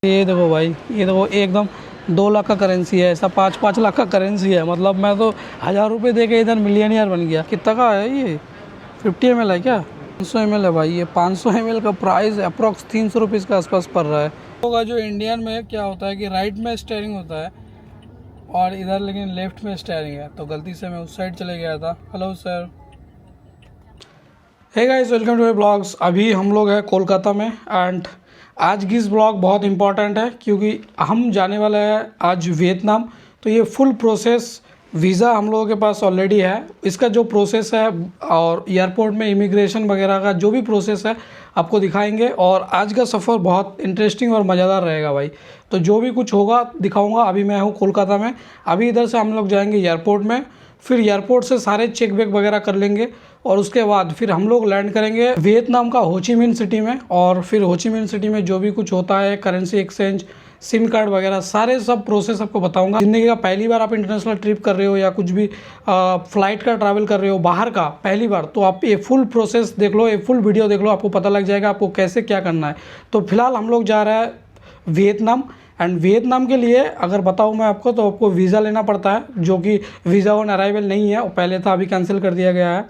ये देखो भाई, ये देखो एकदम 2 लाख का करेंसी है, ऐसा 5-5 लाख का करेंसी है। मतलब मैं तो 1000 रुपये दे के इधर मिलियनियर बन गया। कितना का है ये? 50 ml है क्या? 500 ml है भाई। ये 500 ml का प्राइस अप्रॉक्स 300 रुपीज़ के आसपास पड़ रहा है। होगा जो इंडियन में क्या होता है कि राइट में स्टेयरिंग होता है और इधर लेकिन लेफ्ट में स्टेयरिंग है, तो गलती से मैं उस साइड चले गया था। Hello sir. Hey guys, welcome to my blogs. अभी हम लोग हैं कोलकाता में एंड आज की इस ब्लॉग बहुत इंपॉर्टेंट है क्योंकि हम जाने वाले हैं आज वियतनाम। तो ये फुल प्रोसेस वीज़ा हम लोगों के पास ऑलरेडी है। इसका जो प्रोसेस है और एयरपोर्ट में इमिग्रेशन वगैरह का जो भी प्रोसेस है आपको दिखाएंगे। और आज का सफ़र बहुत इंटरेस्टिंग और मज़ेदार रहेगा भाई। तो जो भी कुछ होगा दिखाऊंगा। अभी मैं हूँ कोलकाता में। अभी इधर से हम लोग जाएंगे एयरपोर्ट में, फिर एयरपोर्ट से सारे चेक बैग वगैरह कर लेंगे और उसके बाद फिर हम लोग लैंड करेंगे वियतनाम का हो ची मिन सिटी में। और फिर हो ची मिन सिटी में जो भी कुछ होता है, करेंसी एक्सचेंज, सिम कार्ड वगैरह, सारे सब प्रोसेस आपको बताऊंगा। ज़िंदगी का पहली बार आप इंटरनेशनल ट्रिप कर रहे हो या कुछ भी फ्लाइट का ट्रैवल कर रहे हो बाहर का पहली बार, तो आप ये फुल प्रोसेस देख लो, ये फुल वीडियो देख लो, आपको पता लग जाएगा आपको कैसे क्या करना है। तो फिलहाल हम लोग जा रहे हैं वियतनाम। एंड वियतनाम के लिए अगर बताऊँ मैं आपको, तो आपको वीज़ा लेना पड़ता है, जो कि वीज़ा ऑन अराइवल नहीं है, वो पहले था, अभी कैंसिल कर दिया गया है।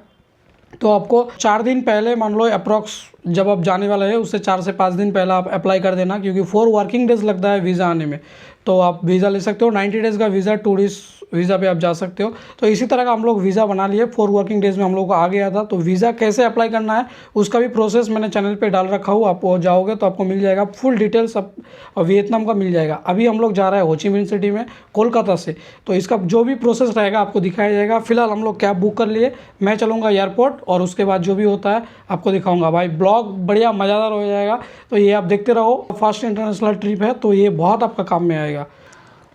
तो आपको 4 दिन पहले, मान लो अप्रॉक्स जब आप जाने वाले हैं उससे 4 से 5 दिन पहले आप अप्लाई कर देना, क्योंकि 4 वर्किंग डेज़ लगता है वीज़ा आने में। तो आप वीज़ा ले सकते हो 90 डेज़ का वीज़ा, टूरिस्ट वीज़ा पे आप जा सकते हो। तो इसी तरह का हम लोग वीज़ा बना लिए, 4 वर्किंग डेज़ में हम लोग को आ गया था। तो वीज़ा कैसे अप्लाई करना है उसका भी प्रोसेस मैंने चैनल पे डाल रखा हूँ, आप जाओगे तो आपको मिल जाएगा फुल डिटेल्स, सब वियतनाम का मिल जाएगा। अभी हम लोग जा रहे हैं हो ची मिन सिटी में कोलकाता से, तो इसका जो भी प्रोसेस रहेगा आपको दिखाया जाएगा। फिलहाल हम लोग कैब बुक कर लिए, मैं चलूँगा एयरपोर्ट और उसके बाद जो भी होता है आपको दिखाऊँगा। भाई ब्लॉग बढ़िया मज़ेदार हो जाएगा, तो ये आप देखते रहो। फर्स्ट इंटरनेशनल ट्रिप है तो ये बहुत आपका काम में आएगा।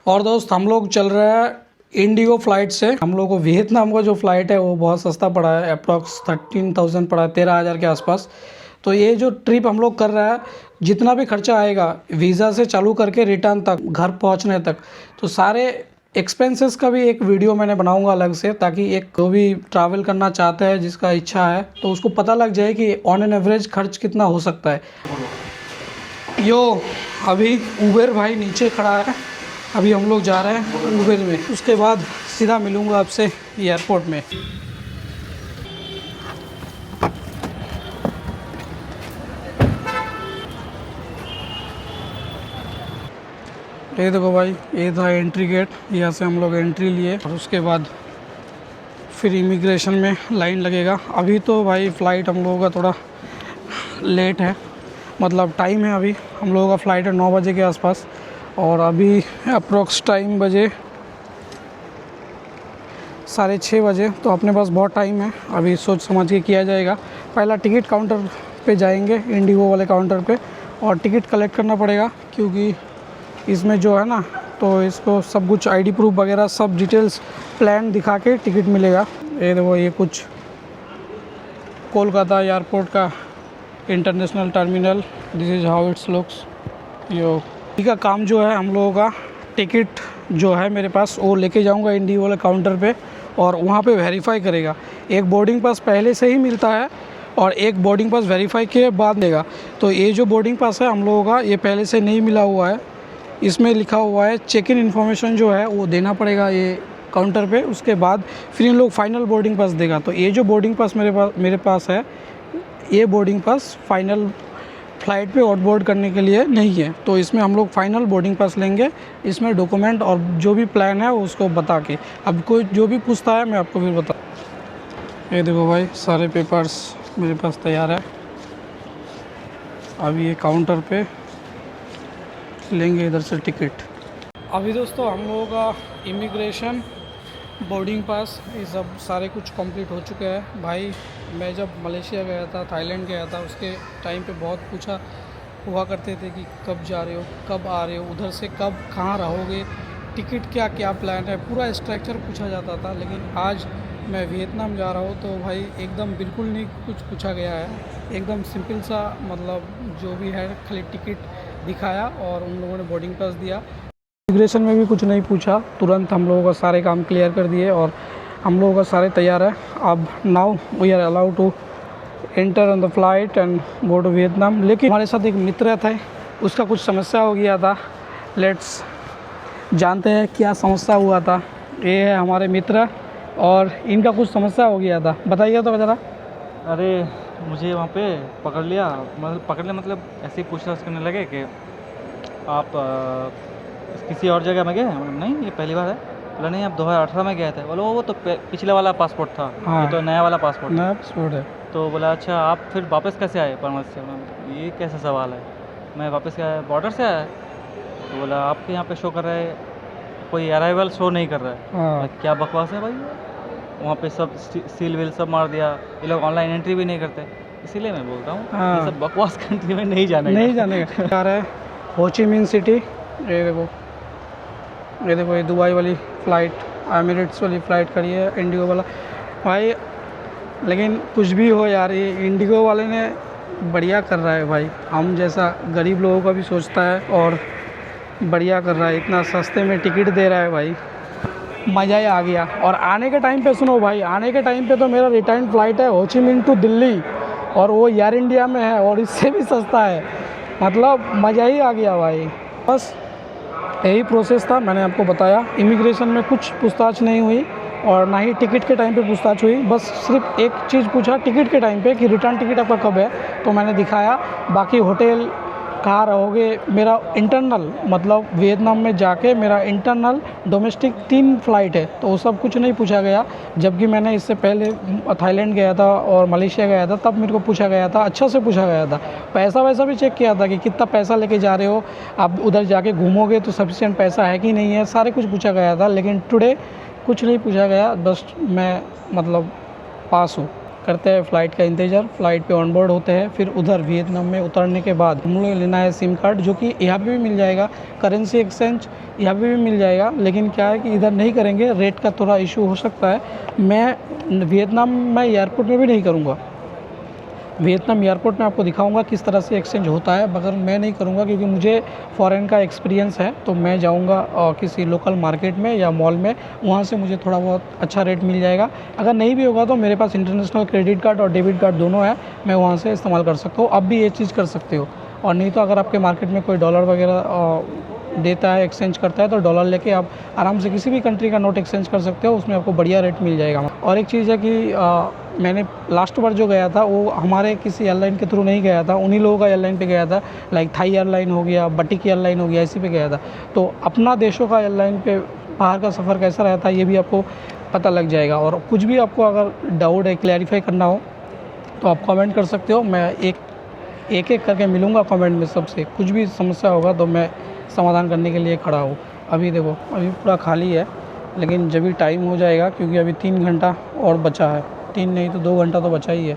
और दोस्त, हम लोग चल रहे हैं इंडिगो फ़्लाइट से। हम लोग को वियतनाम का जो फ़्लाइट है वो बहुत सस्ता पड़ा है, अप्रॉक्स 13,000 पड़ा है, 13,000 के आसपास। तो ये जो ट्रिप हम लोग कर रहा है, जितना भी खर्चा आएगा वीज़ा से चालू करके रिटर्न तक, घर पहुंचने तक, तो सारे एक्सपेंसेस का भी एक वीडियो मैंने बनाऊंगा अलग से, ताकि एक जो भी ट्रैवल करना चाहता है, जिसका इच्छा है, तो उसको पता लग जाए कि ऑन एन एवरेज खर्च कितना हो सकता है। यो अभी उबेर भाई नीचे खड़ा है, अभी हम लोग जा रहे हैं उबेर में, उसके बाद सीधा मिलूँगा आपसे एयरपोर्ट में। ये देखो भाई, ये था एंट्री गेट, यहाँ से हम लोग एंट्री लिए और उसके बाद फिर इमिग्रेशन में लाइन लगेगा। अभी तो भाई फ़्लाइट हम लोगों का थोड़ा लेट है, मतलब टाइम है, अभी हम लोगों का फ़्लाइट है 9 बजे के आसपास और अभी अप्रॉक्स टाइम बजे 6:30 बजे। तो अपने पास बहुत टाइम है, अभी सोच समझ के किया जाएगा। पहला टिकट काउंटर पे जाएंगे, इंडिगो वाले काउंटर पे, और टिकट कलेक्ट करना पड़ेगा, क्योंकि इसमें जो है ना, तो इसको सब कुछ आईडी प्रूफ वगैरह सब डिटेल्स प्लान दिखा के टिकट मिलेगा। ये देखो, ये कुछ कोलकाता एयरपोर्ट का international terminal, this is how it's looks. यो का काम जो है हम लोगों का, टिकट जो है मेरे पास वो लेके जाऊंगा इंडिगो वाले काउंटर पे और वहाँ पे वेरीफाई करेगा। एक बोर्डिंग पास पहले से ही मिलता है और एक बोर्डिंग पास वेरीफाई के बाद देगा। तो ये जो बोर्डिंग पास है हम लोगों का, ये पहले से नहीं मिला हुआ है, इसमें लिखा हुआ है चेक इन इन्फॉर्मेशन जो है वो देना पड़ेगा ये काउंटर पे। उसके बाद फिर इन लोग फाइनल बोर्डिंग पास देगा। तो ये जो बोर्डिंग पास मेरे पास है, ये बोर्डिंग पास फाइनल फ़्लाइट पे आउट बोर्ड करने के लिए नहीं है। तो इसमें हम लोग फाइनल बोर्डिंग पास लेंगे, इसमें डॉक्यूमेंट और जो भी प्लान है उसको बता के। अब कोई जो भी पूछता है मैं आपको फिर बता। ये देखो भाई, सारे पेपर्स मेरे पास तैयार है। अभी ये काउंटर पे लेंगे इधर से टिकट। अभी दोस्तों हम लोगों का इमिग्रेशन, बोर्डिंग पास, ये सब सारे कुछ कंप्लीट हो चुके हैं। भाई मैं जब मलेशिया गया था, थाईलैंड गया था, उसके टाइम पे बहुत पूछा हुआ करते थे कि कब जा रहे हो, कब आ रहे हो, उधर से कब कहाँ रहोगे, टिकट क्या क्या प्लान है, पूरा स्ट्रक्चर पूछा जाता था। लेकिन आज मैं वियतनाम जा रहा हूँ तो भाई एकदम बिल्कुल नहीं कुछ पूछा गया है, एकदम सिंपल सा, मतलब जो भी है खाली टिकट दिखाया और उन लोगों ने बोर्डिंग पास दिया। इमिग्रेशन में भी कुछ नहीं पूछा, तुरंत हम लोगों का सारे काम क्लियर कर दिए और हम लोगों का सारे तैयार है। अब now we are allowed to enter on the flight and go to Vietnam. लेकिन हमारे साथ एक मित्र थे, उसका कुछ समस्या हो गया था। लेट्स जानते हैं क्या समस्या हुआ था। ये है हमारे मित्र और इनका कुछ समस्या हो गया था, बताइए तो ज़रा। अरे मुझे वहाँ पे पकड़ लिया, मतलब पकड़ लिया मतलब ऐसे ही पूछताछ करने लगे कि आप किसी और जगह में गए? मतलब नहीं, ये पहली बार है। बोला नहीं, आप 2018 में गए थे। बोला वो तो पिछले वाला पासपोर्ट था, हाँ, ये तो नया वाला पासपोर्ट है। नया पासपोर्ट है। तो बोला अच्छा आप फिर वापस कैसे आए परमत से? मैं ये कैसा सवाल है, मैं वापस आया बॉर्डर से आया। तो बोला आपके यहाँ पे शो कर रहा है, कोई अराइवल शो नहीं कर रहा है। हाँ, मैं, क्या बकवास है भाई, वहाँ पे सब सील वील सब मार दिया, ये लोग ऑनलाइन एंट्री भी नहीं करते। इसीलिए मैं बोल रहा हूँ हाँ, ये सब बकवास कंट्री में नहीं जाना नहीं जानेगा। जा रहा है हो ची मिन सिटी। ये देखो, ये देखो, ये दुबई वाली फ़्लाइट, एमिरेट्स वाली फ़्लाइट खड़ी है, इंडिगो वाला भाई। लेकिन कुछ भी हो यार, ये इंडिगो वाले ने बढ़िया कर रहा है भाई। हम जैसा गरीब लोगों का भी सोचता है और बढ़िया कर रहा है, इतना सस्ते में टिकट दे रहा है भाई, मज़ा ही आ गया। और आने के टाइम पे सुनो भाई, आने के टाइम पे तो मेरा रिटर्न फ़्लाइट है हो ची मिन टू दिल्ली, और वो एयर इंडिया में है और इससे भी सस्ता है। मतलब मज़ा ही आ गया भाई। बस यही प्रोसेस था, मैंने आपको बताया। इमिग्रेशन में कुछ पूछताछ नहीं हुई और ना ही टिकट के टाइम पे पूछताछ हुई। बस सिर्फ एक चीज़ पूछा टिकट के टाइम पे कि रिटर्न टिकट आपका कब है, तो मैंने दिखाया। बाकी होटल कहाँ रहोगे, मेरा इंटरनल मतलब वियतनाम में जाके मेरा इंटरनल डोमेस्टिक 3 फ़्लाइट है, तो वो सब कुछ नहीं पूछा गया। जबकि मैंने इससे पहले थाईलैंड गया था और मलेशिया गया था, तब मेरे को पूछा गया था, अच्छा से पूछा गया था। पैसा वैसा भी चेक किया था कि कितना पैसा लेके जा रहे हो, आप उधर जाके घूमोगे तो सफिशिएंट पैसा है कि नहीं है, सारे कुछ पूछा गया था। लेकिन टुडे कुछ नहीं पूछा गया, बस मैं मतलब पास हूँ। करते हैं फ़्लाइट का इंतज़ार, फ़्लाइट पे ऑन बोर्ड होते हैं। फिर उधर वियतनाम में उतरने के बाद हम लोग लेना है सिम कार्ड, जो कि यहाँ पे भी मिल जाएगा। करेंसी एक्सचेंज यहाँ पे भी मिल जाएगा, लेकिन क्या है कि इधर नहीं करेंगे, रेट का थोड़ा इशू हो सकता है। मैं वियतनाम में एयरपोर्ट में भी नहीं करूँगा। वियतनाम एयरपोर्ट में आपको दिखाऊंगा किस तरह से एक्सचेंज होता है, मगर मैं नहीं करूंगा क्योंकि मुझे फ़ॉरेन का एक्सपीरियंस है। तो मैं जाऊंगा किसी लोकल मार्केट में या मॉल में, वहाँ से मुझे थोड़ा बहुत अच्छा रेट मिल जाएगा। अगर नहीं भी होगा तो मेरे पास इंटरनेशनल क्रेडिट कार्ड और डेबिट कार्ड दोनों है, मैं वहाँ से इस्तेमाल कर सकता हूँ। आप भी ये चीज़ कर सकते हो। और नहीं तो अगर आपके मार्केट में कोई डॉलर वगैरह देता है, एक्सचेंज करता है, तो डॉलर लेके आप आराम से किसी भी कंट्री का नोट एक्सचेंज कर सकते हो, उसमें आपको बढ़िया रेट मिल जाएगा। और एक चीज़ है कि मैंने लास्ट बार जो गया था वो हमारे किसी एयरलाइन के थ्रू नहीं गया था, उन्हीं लोगों का एयरलाइन पे गया था। लाइक थाई एयरलाइन हो गया, बटिक एयरलाइन हो गया, इसी पे गया था। तो अपना देशों का एयरलाइन पे बाहर का सफ़र कैसा रहता है ये भी आपको पता लग जाएगा। और कुछ भी आपको अगर डाउट है, क्लैरिफाई करना हो, तो आप कमेंट कर सकते हो। मैं एक करके मिलूँगा कमेंट में सबसे। कुछ भी समस्या होगा तो मैं समाधान करने के लिए खड़ा हूँ। अभी देखो, अभी पूरा खाली है, लेकिन जब भी टाइम हो जाएगा, क्योंकि अभी 3 घंटा और बचा है, 3 नहीं तो 2 घंटा तो बचा ही है,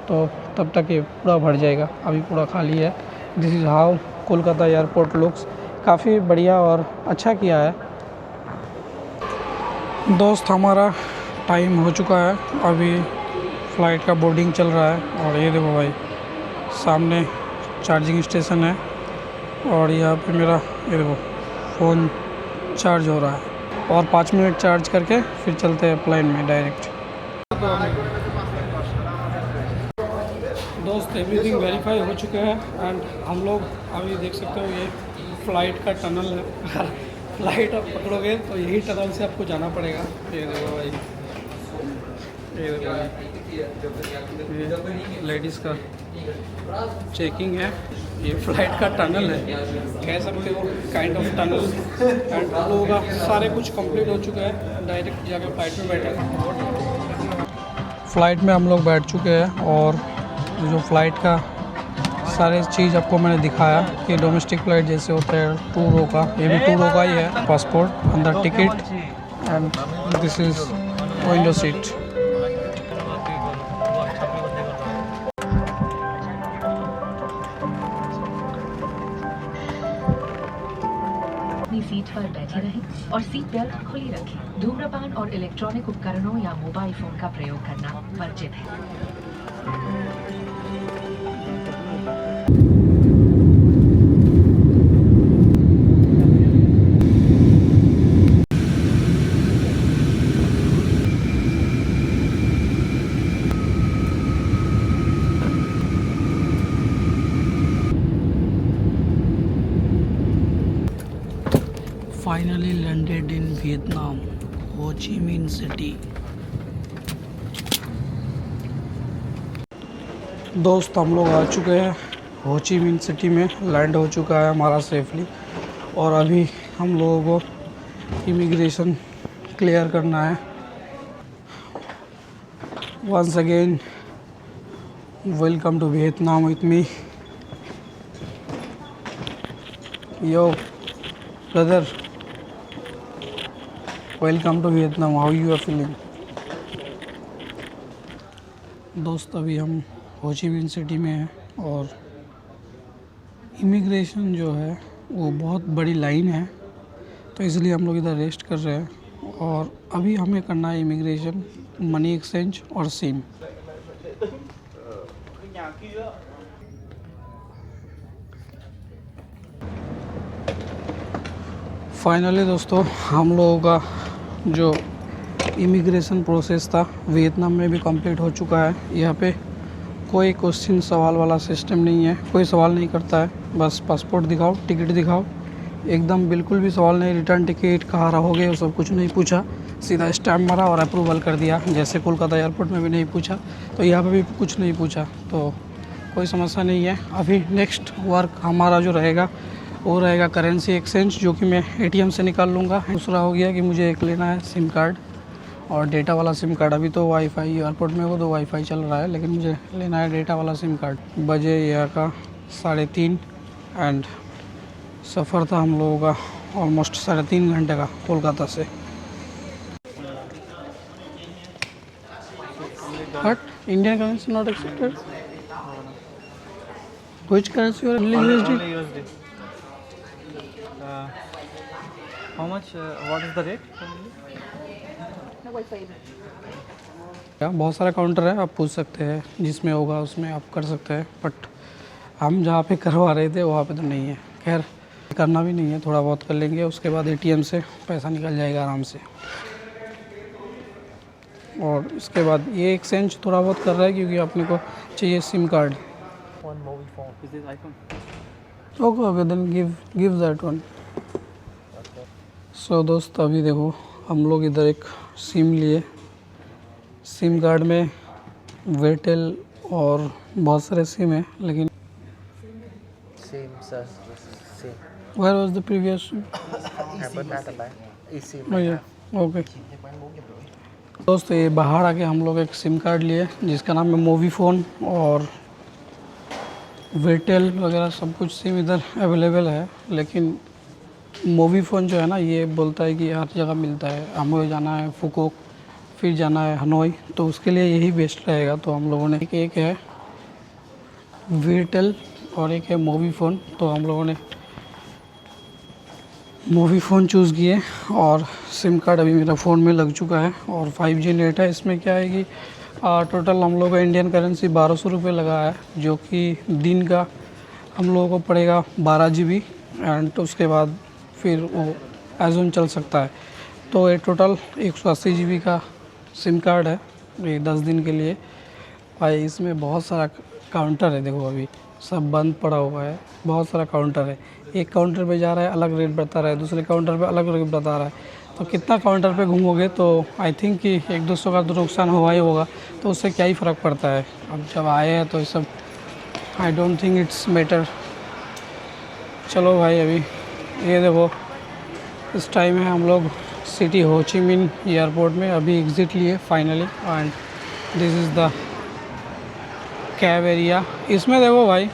तो तब तक ये पूरा भर जाएगा। अभी पूरा खाली है। This is how Kolkata airport looks. काफ़ी बढ़िया और अच्छा किया है। दोस्त, हमारा टाइम हो चुका है, अभी फ़्लाइट का बोर्डिंग चल रहा है। और ये देखो भाई, सामने चार्जिंग स्टेशन है और यहाँ पे मेरा ये देखो फ़ोन चार्ज हो रहा है। और 5 मिनट चार्ज करके फिर चलते हैं प्लेन में डायरेक्ट। दोस्त, एवरीथिंग वेरीफाई हो चुके हैं एंड हम लोग अभी देख सकते हो ये फ़्लाइट का टनल है। अगर फ़्लाइट आप पकड़ोगे तो यही टनल से आपको जाना पड़ेगा। ये देखो भाई, ये देखो भाई, लेडीज़ का चेकिंग है। ये फ़्लाइट का टनल है, कह सकते हो काइंड ऑफ टनल। एंड हम लोगों का सारे कुछ कंप्लीट हो चुका है, डायरेक्ट जाकर फ़्लाइट में बैठे। फ़्लाइट में हम लोग बैठ चुके हैं और जो फ़्लाइट का सारे चीज़ आपको मैंने दिखाया कि डोमेस्टिक फ़्लाइट जैसे होता है 2 रो का, ये भी 2 रो का ही है। पासपोर्ट, अंदर ticket and this is window seat. अपनी सीट पर बैठे रहें और सीट बेल्ट खुली रखें। धूम्रपान और इलेक्ट्रॉनिक उपकरणों या मोबाइल फोन का प्रयोग करना वर्जित है। फाइनली लैंडेड इन वियतनाम, हो ची मिन सिटी। दोस्त हम लोग आ चुके हैं हो ची मिन सिटी में, लैंड हो चुका है हमारा सेफली। और अभी हम लोगों को इमिग्रेशन क्लियर करना है। Once again welcome to Vietnam with me. Yo brother, welcome to Vietnam, how you are feeling? दोस्त अभी हम हो ची मिन सिटी में हैं और इमिग्रेशन जो है वो बहुत बड़ी लाइन है, तो इसलिए हम लोग इधर रेस्ट कर रहे हैं। और अभी हमें करना है इमिग्रेशन, मनी एक्सचेंज और सिम। फाइनली दोस्तों हम लोगों का जो इमिग्रेशन प्रोसेस था वियतनाम में भी कंप्लीट हो चुका है। यहाँ पे कोई क्वेश्चन सवाल वाला सिस्टम नहीं है, कोई सवाल नहीं करता है, बस पासपोर्ट दिखाओ, टिकट दिखाओ, एकदम बिल्कुल भी सवाल नहीं। रिटर्न टिकट कहाँ रहोगे वो सब कुछ नहीं पूछा, सीधा स्टैम्प मारा और अप्रूवल कर दिया। जैसे कोलकाता एयरपोर्ट में भी नहीं पूछा, तो यहाँ पे भी कुछ नहीं पूछा, तो कोई समस्या नहीं है। अभी नेक्स्ट वर्क हमारा जो रहेगा वो रहेगा करेंसी एक्सचेंज, जो कि मैं एटीएम से निकाल लूँगा। दूसरा हो गया कि मुझे एक लेना है सिम कार्ड और डेटा वाला सिम कार्ड। अभी तो वाईफाई एयरपोर्ट में वो तो वाईफाई चल रहा है, लेकिन मुझे लेना है डेटा वाला सिम कार्ड। बजे यहाँ का 3:30 एंड सफ़र था हम लोगों का ऑलमोस्ट 3.5 घंटे का कोलकाता से। But Indian currency not accepted. Which currency और USD? How much? What is the rate? बहुत सारा काउंटर है, आप पूछ सकते हैं, जिसमें होगा उसमें आप कर सकते हैं। बट हम जहाँ पे करवा रहे थे वहाँ पे तो नहीं है। खैर करना भी नहीं है, थोड़ा बहुत कर लेंगे, उसके बाद एटीएम से पैसा निकल जाएगा आराम से। और उसके बाद ये एक्सचेंज थोड़ा बहुत कर रहा है क्योंकि अपने को चाहिए SIM card. Okay then give that one. So दोस्त अभी देखो हम लोग इधर एक सिम लिए, सिम कार्ड में वेटेल और बहुत सारे सिम है, लेकिन where was the previous okay. दोस्त ये बाहर आके हम लोग एक सिम कार्ड लिए जिसका नाम है मूवी फ़ोन, और वेटेल वगैरह सब कुछ सिम इधर अवेलेबल है। लेकिन मूवी फ़ोन जो है ना, ये बोलता है कि हर जगह मिलता है, हमें जाना है फुकोक, फिर जाना है हनोई, तो उसके लिए यही बेस्ट रहेगा। तो हम लोगों ने एक है वेटेल और एक है मूवी फ़ोन, तो हम लोगों ने मूवी फ़ोन चूज़ किए। और सिम कार्ड अभी मेरा फ़ोन में लग चुका है और 5G नेट है। इसमें क्या है कि टोटल हम लोग का इंडियन करेंसी 1200 रुपये लगा है, जो कि दिन का हम लोगों को पड़ेगा 12 GB एंड उसके बाद फिर वो एज़ूम चल सकता है। तो ये टोटल 180 GB का सिम कार्ड है ये 10 दिन के लिए। भाई इसमें बहुत सारा काउंटर है, देखो अभी सब बंद पड़ा हुआ है, बहुत सारा काउंटर है। एक काउंटर पे जा रहा है अलग रेट बता रहा है, दूसरे काउंटर पे अलग रेट बता रहा है, तो कितना काउंटर पे घूमोगे तो आई थिंक कि 100-200 का तो नुकसान हुआ ही होगा, तो उससे क्या ही फ़र्क पड़ता है। अब जब आए हैं तो ये सब I don't think it's matter. चलो भाई अभी ये देखो इस टाइम है हम लोग सिटी हो ची मिन एयरपोर्ट में, अभी एग्ज़िट लिए finally and this is the cab area. इसमें देखो भाई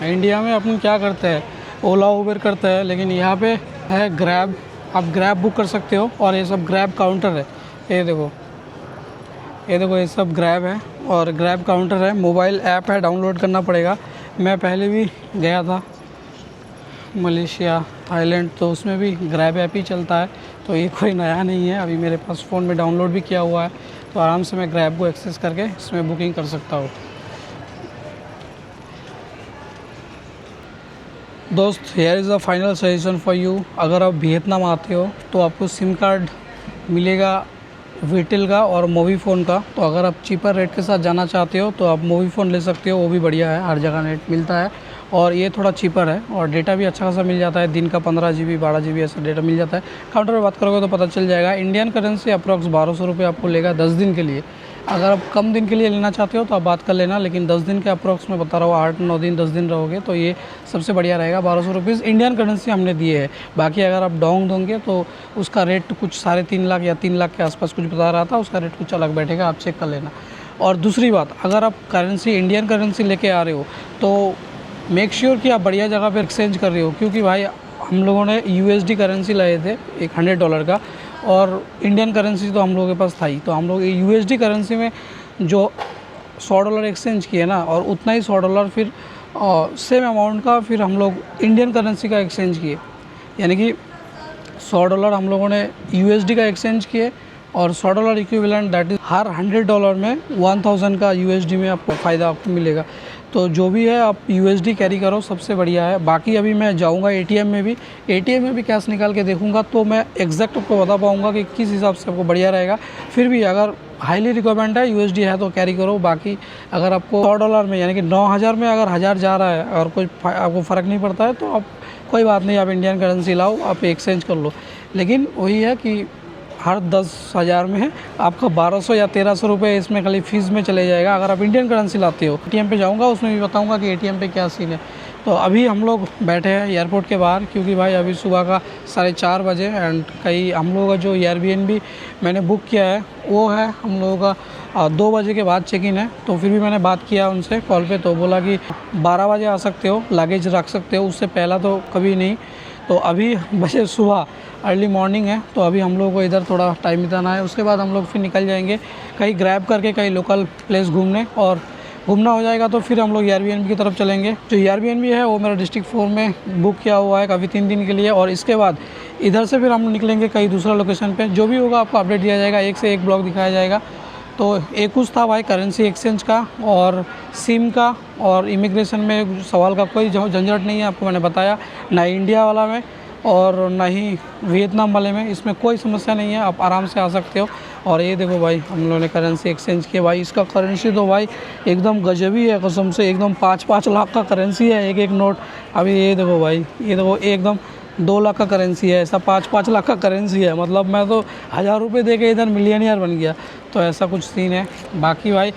इंडिया में अपन क्या करते हैं, ओला उबर करते हैं, लेकिन यहाँ पे है ग्रैब, आप ग्रैब बुक कर सकते हो। और ये सब ग्रैब काउंटर है, ये देखो ये सब ग्रैब है और ग्रैब काउंटर है। मोबाइल ऐप है, डाउनलोड करना पड़ेगा। मैं पहले भी गया था मलेशिया, थाईलैंड, तो उसमें भी ग्रैब ऐप ही चलता है, तो ये कोई नया नहीं है। अभी मेरे पास फ़ोन में डाउनलोड भी किया हुआ है, तो आराम से मैं ग्रैब को एक्सेस करके इसमें बुकिंग कर सकता हूँ। दोस्त here is the final suggestion for you. अगर आप वियतनाम आते हो तो आपको सिम कार्ड मिलेगा वेटेल का और मूवी फ़ोन का। तो अगर आप चीपर रेट के साथ जाना चाहते हो तो आप मूवी फ़ोन ले सकते हो, वो भी बढ़िया है, हर जगह नेट मिलता है। और ये थोड़ा चीपर है और डेटा भी अच्छा खासा मिल जाता है, दिन का 15 GB 12 GB ऐसा डेटा मिल जाता है। काउंटर पे बात करोगे तो पता चल जाएगा। इंडियन करेंसी अप्रॉक्स 1200 रुपये आपको लेगा 10 दिन के लिए। अगर आप कम दिन के लिए लेना चाहते हो तो आप बात कर लेना, लेकिन 10 दिन के अप्रॉक्स में बता रहा हूँ, 8-9 दिन 10 दिन रहोगे तो ये सबसे बढ़िया रहेगा। 1200 रुपीज़ इंडियन करेंसी हमने दिए है। बाकी अगर आप डोंग दोगे तो उसका रेट कुछ 3.5 लाख या 3 लाख के आसपास कुछ बता रहा था, उसका रेट कुछ अलग बैठेगा, आप चेक कर लेना। और दूसरी बात, अगर आप करेंसी इंडियन करेंसी लेके आ रहे हो तो मेक श्योर कि आप बढ़िया जगह पे एक्सचेंज कर रहे हो, क्योंकि भाई हम लोगों ने USD करेंसी लाए थे एक $100 का, और इंडियन करेंसी तो हम लोगों के पास था ही, तो हम लोग USD करेंसी में जो $100 एक्सचेंज किए ना, और उतना ही $100 फिर सेम अमाउंट का फिर हम लोग इंडियन करेंसी का एक्सचेंज किए। यानी कि $100 हम लोगों ने USD का एक्सचेंज किए, और $100 इक्विवेलेंट दैट इज़ हर $100 में 1000 का USD में आपको फ़ायदा आपको मिलेगा। तो जो भी है आप USD कैरी करो, सबसे बढ़िया है। बाकी अभी मैं जाऊंगा ATM में भी कैश निकाल के देखूंगा, तो मैं एग्जैक्ट आपको बता पाऊंगा कि किस हिसाब से आपको बढ़िया रहेगा। फिर भी अगर हाईली रिकमेंड है USD है तो कैरी करो। बाकी अगर आपको $100 में यानी कि 9000 में अगर 1000 जा रहा है और कोई आपको फ़र्क नहीं पड़ता है तो आप कोई बात नहीं, आप इंडियन करेंसी लाओ, आप एक्सचेंज कर लो। लेकिन वही है कि हर 10,000 में आपका 1200 या 1300 रुपये इसमें खाली फ़ीस में चले जाएगा अगर आप इंडियन करेंसी लाते हो। ATM पे जाऊंगा, उसमें भी बताऊंगा कि ATM पे क्या सीन है। तो अभी हम लोग बैठे हैं एयरपोर्ट के बाहर, क्योंकि भाई अभी सुबह का 4:30 बजे एंड कहीं हम लोगों का जो Airbnb मैंने बुक किया है वो है हम लोगों का 2 बजे के बाद चेक इन है। तो फिर भी मैंने बात किया उनसे कॉल पे, तो बोला कि 12 बजे आ सकते हो, लगेज रख सकते हो, उससे पहला तो कभी नहीं। तो अभी बजे सुबह अर्ली मॉर्निंग है, तो अभी हम लोगों को इधर थोड़ा टाइम बिताना है। उसके बाद हम लोग फिर निकल जाएंगे कहीं ग्रैब करके कहीं लोकल प्लेस घूमने, और घूमना हो जाएगा तो फिर हम लोग Airbnb की तरफ चलेंगे। जो Airbnb है वो मेरा डिस्ट्रिक्ट 4 में बुक किया हुआ है काफ़ी 3 दिन के लिए, और इसके बाद इधर से फिर हम निकलेंगे कहीं दूसरा लोकेशन पे। जो भी होगा आपको अपडेट दिया जाएगा, एक से एक ब्लॉग दिखाया जाएगा। तो एक कुछ था भाई करेंसी एक्सचेंज का और सिम का, और इमिग्रेशन में सवाल का कोई झंझट नहीं है, आपको मैंने बताया। ना इंडिया वाला में और ना ही वियतनाम वाले में, इसमें कोई समस्या नहीं है, आप आराम से आ सकते हो। और ये देखो भाई हम लोगों ने करेंसी एक्सचेंज किया भाई, इसका करेंसी तो भाई एकदम गजबी है कसम से, एकदम 5-5 लाख का करेंसी है एक एक नोट। अभी ये देखो भाई, ये देखो एकदम 2 लाख का करेंसी है, ऐसा 5-5 लाख का करेंसी है। मतलब मैं तो 1000 रुपये दे के इधर मिलियनियर बन गया। तो ऐसा कुछ सीन है। बाकी भाई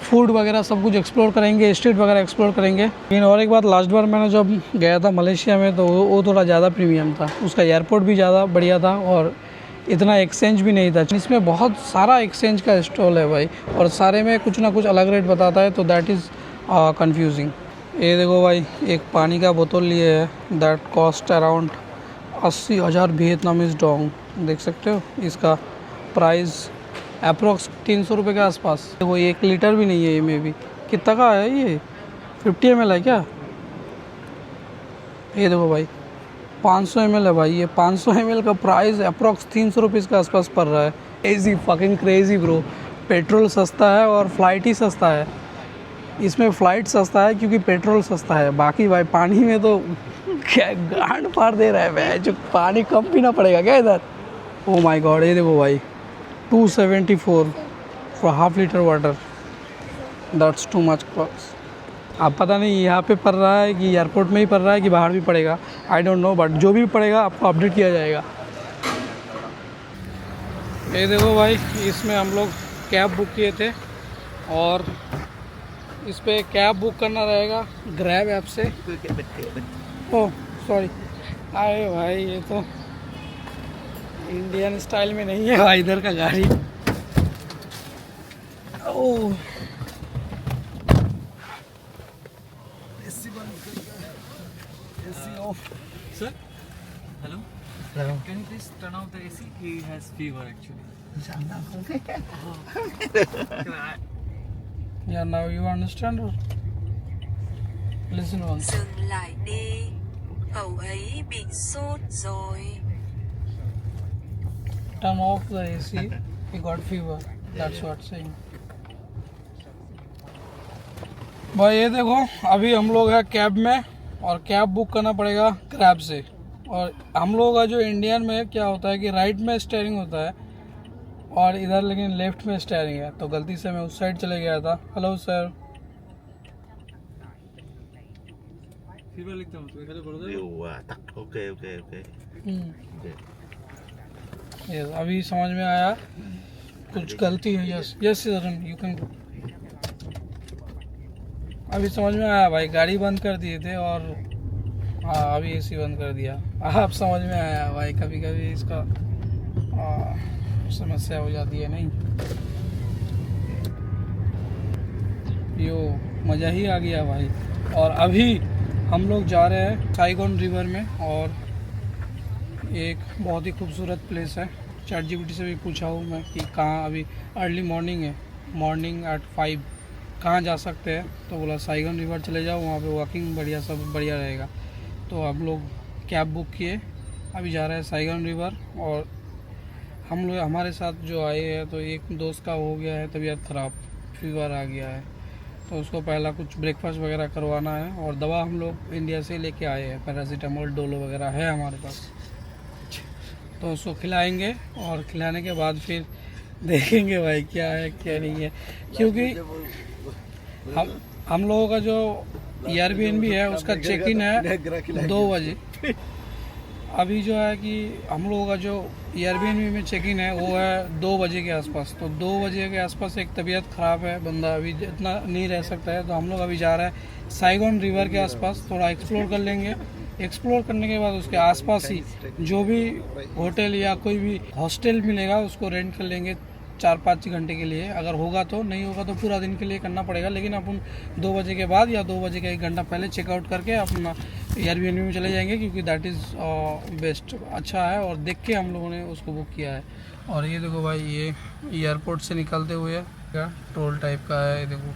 फूड वगैरह सब कुछ एक्सप्लोर करेंगे, स्ट्रीट वगैरह एक्सप्लोर करेंगे। लेकिन और एक बात, लास्ट बार मैंने जब गया था मलेशिया में तो वो थोड़ा ज़्यादा प्रीमियम था, उसका एयरपोर्ट भी ज़्यादा बढ़िया था और इतना एक्सचेंज भी नहीं था। इसमें बहुत सारा एक्सचेंज का स्टॉल है भाई, और सारे में कुछ ना कुछ अलग रेट बताता है, तो दैट इज़ कन्फ्यूजिंग। ये देखो भाई एक पानी का बोतल लिए है, that cost around 80,000 Vietnamese Dong. देख सकते हो इसका प्राइस अप्रोक्स 300 रुपये के आसपास। वो 1 लीटर भी नहीं है ये में भी। कितना का है ये? 50 ml है क्या? ये देखो भाई 500 ml है भाई। ये 500 ml का प्राइस अप्रोक्स 300 रुपीज़ के आसपास पड़ रहा है। Crazy, fucking crazy bro. Petrol सस्ता है और फ्लाइट ही सस्ता है। इसमें फ़्लाइट सस्ता है क्योंकि पेट्रोल सस्ता है। बाकी भाई पानी में तो क्या गांड फाड़ दे रहा है भाई, जो पानी कम पीना पड़ेगा क्या इधर? ओ माय गॉड, ये देखो भाई 274 for half litre water, that's too much cost. अब पता नहीं यहाँ पे पड़ रहा है कि एयरपोर्ट में ही पड़ रहा है कि बाहर भी पड़ेगा, आई डोंट नो, बट जो भी पड़ेगा आपको अपडेट किया जाएगा। ये देखो भाई इसमें हम लोग कैब बुक किए थे, और इस पर कैब बुक करना रहेगा ग्रैब ऐप से। ओह सॉरी, अरे भाई ये तो इंडियन स्टाइल में नहीं है भाई इधर का गाड़ी। ओह Sir? Hello? Hello. Can you please turn off the AC? He has fever actually. Can I? Yeah, now you understand or listen once. Dừng lại đi, cậu ấy bị sốt rồi. Turn off the AC. He got fever. That's what saying. भाई ये देखो अभी हम लोग हैं cab में, और cab book करना पड़ेगा ग्रैब से। और हम लोग का जो इंडियन में क्या होता है कि राइट में स्टेयरिंग होता है और इधर लेकिन लेफ्ट में स्टेयरिंग है, तो गलती से मैं उस साइड चले गया था। हेलो सर, फिर मैं लिखता हूँ तो लिखा तो कर दो Điều tắt. Ok ok ok. Ok. Yes अभी समझ में आया कुछ गलती है। Yes yes you can. अभी समझ में आया भाई, गाड़ी बंद कर दिए थे और हाँ अभी एसी बंद कर दिया। अब समझ में आया भाई, कभी कभी इसका समस्या हो जाती है नहीं। यो मज़ा ही आ गया भाई। और अभी हम लोग जा रहे हैं साइगोन रिवर में, और एक बहुत ही खूबसूरत प्लेस है। ChatGPT से भी पूछा हूँ मैं कि कहाँ, अभी अर्ली मॉर्निंग है, मॉर्निंग एट 5 कहाँ जा सकते हैं, तो बोला साइगोन रिवर चले जाओ, वहाँ पे वॉकिंग बढ़िया, सब बढ़िया रहेगा। तो हम लोग कैब बुक किए, अभी जा रहे हैं साइगोन रिवर। और हम लोग हमारे साथ जो आए हैं, तो एक दोस्त का हो गया है तबीयत ख़राब, फीवर आ गया है, तो उसको पहला कुछ ब्रेकफास्ट वगैरह करवाना है। और दवा हम लोग इंडिया से लेके आए हैं, पैरासीटामोल डोलो वगैरह है हमारे पास, तो उसको खिलाएंगे। और खिलाने के बाद फिर देखेंगे भाई क्या है क्या नहीं है, क्योंकि हम लोगों का जो Airbnb है उसका चेक इन है 2 बजे। अभी जो है कि हम लोगों का जो Airbnb में चेक इन है वो है 2 बजे के आसपास। तो 2 बजे के आसपास एक तबीयत ख़राब है, बंदा अभी इतना नहीं रह सकता है, तो हम लोग अभी जा रहे हैं साइगोन रिवर के आसपास, थोड़ा एक्सप्लोर कर लेंगे। एक्सप्लोर करने के बाद उसके आसपास ही जो भी होटल या कोई भी हॉस्टल मिलेगा उसको रेंट कर लेंगे 4-5 घंटे के लिए। अगर होगा तो, नहीं होगा तो पूरा दिन के लिए करना पड़ेगा, लेकिन अपन 2 बजे के बाद या 2 बजे का 1 घंटा पहले चेकआउट करके अपना Airbnb में चले जाएंगे, क्योंकि दैट इज़ बेस्ट, अच्छा है। और देख के हम लोगों ने उसको बुक किया है। और ये देखो भाई, ये एयरपोर्ट से निकलते हुए टोल टाइप का है, ये देखो